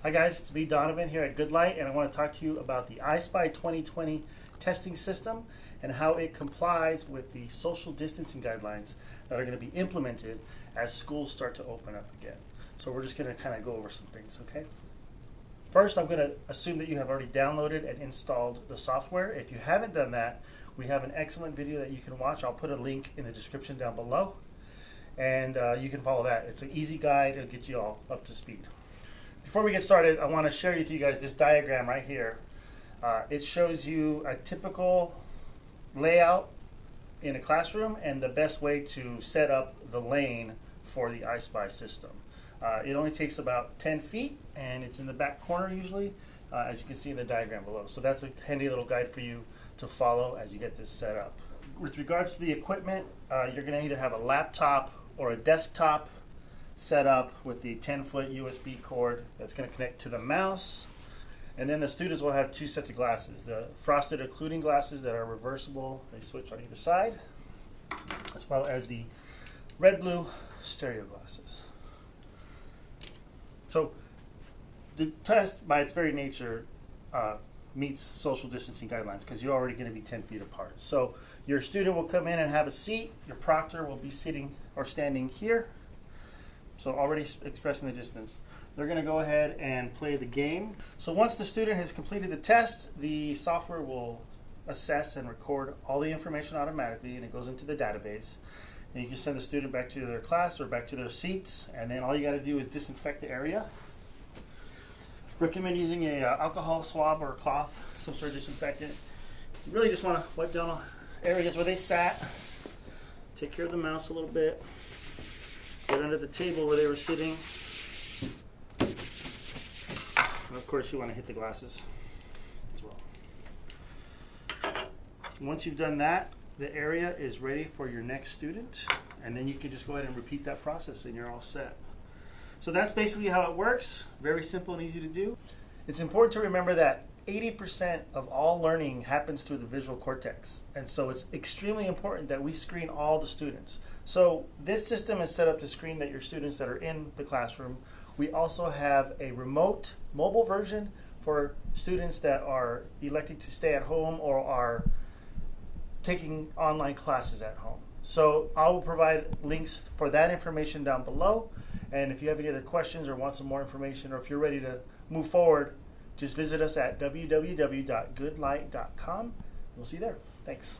Hi guys, it's me Donovan here at Good Light, and I want to talk to you about the EyeSpy 2020 testing system and how it complies with the social distancing guidelines that are going to be implemented as schools start to open up again. So we're just going to kind of go over some things, okay? First, I'm going to assume that you have already downloaded and installed the software. If you haven't done that, we have an excellent video that you can watch. I'll put a link in the description down below, and you can follow that. It's an easy guide. It'll get you all up to speed. Before we get started, I want to share with you guys this diagram right here. It shows you a typical layout in a classroom and the best way to set up the lane for the EyeSpy system. It only takes about 10 feet and it's in the back corner usually, as you can see in the diagram below. So that's a handy little guide for you to follow as you get this set up. With regards to the equipment, you're going to either have a laptop or a desktop set up with the 10-foot USB cord that's going to connect to the mouse. And then the students will have two sets of glasses. The frosted occluding glasses that are reversible, they switch on either side, as well as the red-blue stereo glasses. So the test, by its very nature, meets social distancing guidelines because you're already going to be 10 feet apart. So your student will come in and have a seat. Your proctor will be sitting or standing here. So already expressing the distance. They're going to go ahead and play the game. So once the student has completed the test, the software will assess and record all the information automatically, and it goes into the database. And you can send the student back to their class or back to their seats, and then all you got to do is disinfect the area. Recommend using a alcohol swab or a cloth, some sort of disinfectant. You really just want to wipe down areas where they sat. Take care of the mouse a little bit. Get under the table where they were sitting. And of course you want to hit the glasses as well. Once you've done that, the area is ready for your next student, and then you can just go ahead and repeat that process and you're all set. So that's basically how it works. Very simple and easy to do. It's important to remember that 80% of all learning happens through the visual cortex, and so it's extremely important that we screen all the students. So this system is set up to screen that your students that are in the classroom. We also have a remote mobile version for students that are electing to stay at home or are taking online classes at home. So I will provide links for that information down below, and if you have any other questions or want some more information, or if you're ready to move forward, just visit us at www.goodlight.com. We'll see you there. Thanks.